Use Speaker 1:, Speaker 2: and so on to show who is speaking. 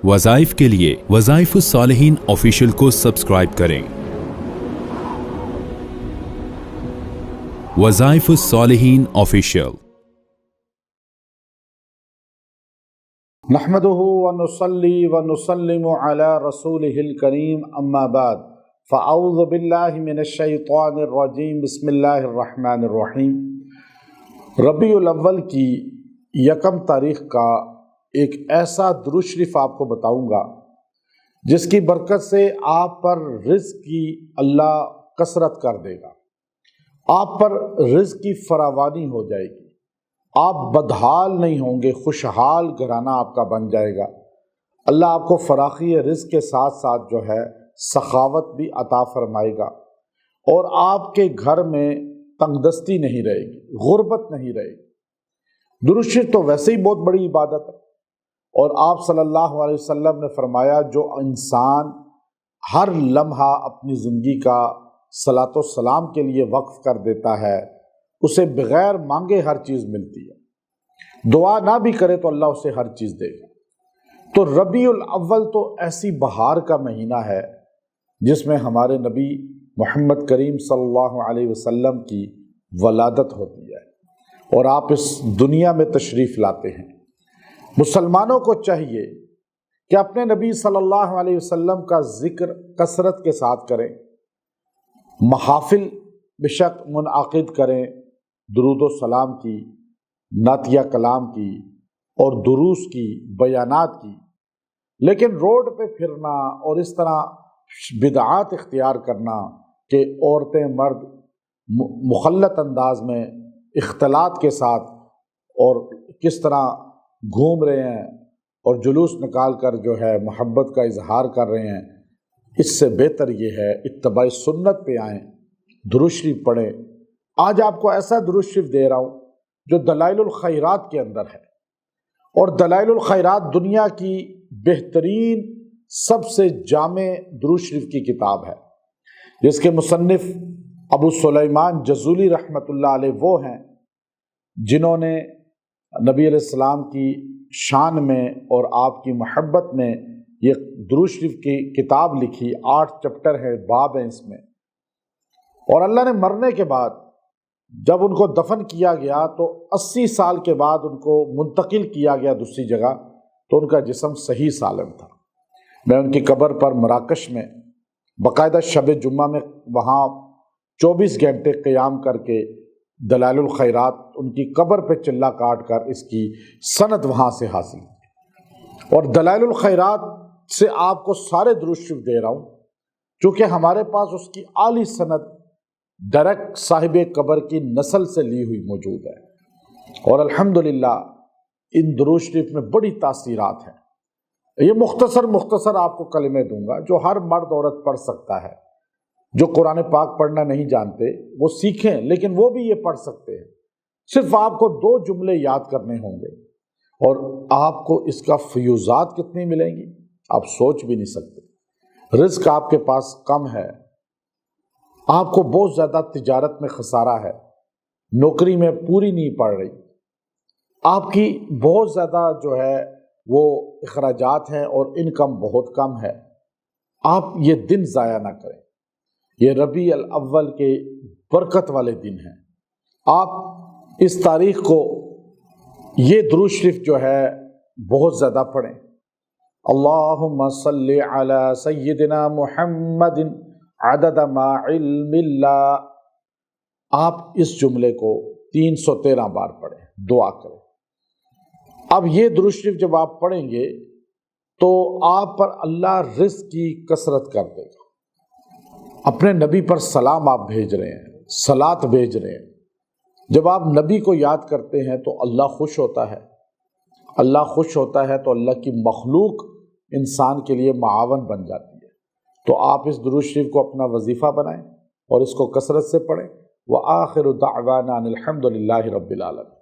Speaker 1: وظائف کے لیے وظائف الصالحین آفیشیل کو سبسکرائب کریں۔ وظائف الصالحین آفیشیل۔
Speaker 2: نحمده ونصلي ونسلم على رسوله الكريم اما بعد فاعوذ بالله من الشیطان الرجیم بسم اللہ الرحمن الرحیم۔ ربیع الاول کی یکم تاریخ کا ایک ایسا درود شریف آپ کو بتاؤں گا جس کی برکت سے آپ پر رزق کی اللہ کثرت کر دے گا، آپ پر رزق کی فراوانی ہو جائے گی، آپ بدحال نہیں ہوں گے، خوشحال گھرانہ آپ کا بن جائے گا۔ اللہ آپ کو فراخی رزق کے ساتھ ساتھ جو ہے سخاوت بھی عطا فرمائے گا، اور آپ کے گھر میں تنگ دستی نہیں رہے گی، غربت نہیں رہے گی۔ درود شریف تو ویسے ہی بہت بڑی عبادت ہے، اور آپ صلی اللہ علیہ وسلم نے فرمایا جو انسان ہر لمحہ اپنی زندگی کا صلاۃ و سلام کے لیے وقف کر دیتا ہے اسے بغیر مانگے ہر چیز ملتی ہے، دعا نہ بھی کرے تو اللہ اسے ہر چیز دے گا۔ تو ربیع الاول تو ایسی بہار کا مہینہ ہے جس میں ہمارے نبی محمد کریم صلی اللہ علیہ وسلم کی ولادت ہوتی ہے اور آپ اس دنیا میں تشریف لاتے ہیں۔ مسلمانوں کو چاہیے کہ اپنے نبی صلی اللہ علیہ وسلم کا ذکر کثرت کے ساتھ کریں، محافل بے شک منعقد کریں، درود و سلام کی، نعتیہ کلام کی اور دروس کی، بیانات کی، لیکن روڈ پہ پھرنا اور اس طرح بدعات اختیار کرنا کہ عورتیں مرد مخلط انداز میں اختلاط کے ساتھ اور کس طرح گھوم رہے ہیں اور جلوس نکال کر جو ہے محبت کا اظہار کر رہے ہیں، اس سے بہتر یہ ہے اتباع سنت پہ آئیں، درود شریف پڑھیں۔ آج آپ کو ایسا درود شریف دے رہا ہوں جو دلائل الخیرات کے اندر ہے، اور دلائل الخیرات دنیا کی بہترین سب سے جامع درود شریف کی کتاب ہے، جس کے مصنف ابو سلیمان جزولی رحمۃ اللہ علیہ وہ ہیں جنہوں نے نبی علیہ السلام کی شان میں اور آپ کی محبت میں یہ درود شریف کی کتاب لکھی، 8 چپٹر ہے، باب ہیں اس میں۔ اور اللہ نے مرنے کے بعد جب ان کو دفن کیا گیا تو 80 سال کے بعد ان کو منتقل کیا گیا دوسری جگہ، تو ان کا جسم صحیح سالم تھا۔ میں ان کی قبر پر مراکش میں باقاعدہ شب جمعہ میں وہاں 24 گھنٹے قیام کر کے دلائل الخیرات ان کی قبر پہ چلا کاٹ کر اس کی سند وہاں سے حاصل کی، اور دلائل الخیرات سے آپ کو سارے درود شریف دے رہا ہوں چونکہ ہمارے پاس اس کی اعلی سند ڈائریکٹ صاحب قبر کی نسل سے لی ہوئی موجود ہے، اور الحمدللہ ان درود شریف میں بڑی تاثیرات ہیں۔ یہ مختصر آپ کو کلمے دوں گا جو ہر مرد عورت پڑھ سکتا ہے۔ جو قرآن پاک پڑھنا نہیں جانتے وہ سیکھیں، لیکن وہ بھی یہ پڑھ سکتے ہیں۔ صرف آپ کو 2 جملے یاد کرنے ہوں گے اور آپ کو اس کا فیوزات کتنی ملیں گی آپ سوچ بھی نہیں سکتے۔ رزق آپ کے پاس کم ہے، آپ کو بہت زیادہ تجارت میں خسارہ ہے، نوکری میں پوری نہیں پڑ رہی، آپ کی بہت زیادہ جو ہے وہ اخراجات ہیں اور انکم بہت کم ہے، آپ یہ دن ضائع نہ کریں۔ یہ ربیع الاول کے برکت والے دن ہیں، آپ اس تاریخ کو یہ درود شریف جو ہے بہت زیادہ پڑھیں۔ اللہم صلی علی سیدنا محمد عدد ما علم اللہ۔ آپ اس جملے کو 313 بار پڑھیں، دعا کریں۔ اب یہ درود شریف جب آپ پڑھیں گے تو آپ پر اللہ رزق کی کثرت کر دے گا۔ اپنے نبی پر سلام آپ بھیج رہے ہیں، صلات بھیج رہے ہیں۔ جب آپ نبی کو یاد کرتے ہیں تو اللہ خوش ہوتا ہے، اللہ خوش ہوتا ہے تو اللہ کی مخلوق انسان کے لیے معاون بن جاتی ہے۔ تو آپ اس درود شریف کو اپنا وظیفہ بنائیں اور اس کو کثرت سے پڑھیں۔ وآخر دعوانا ان الحمد للہ رب العالمین۔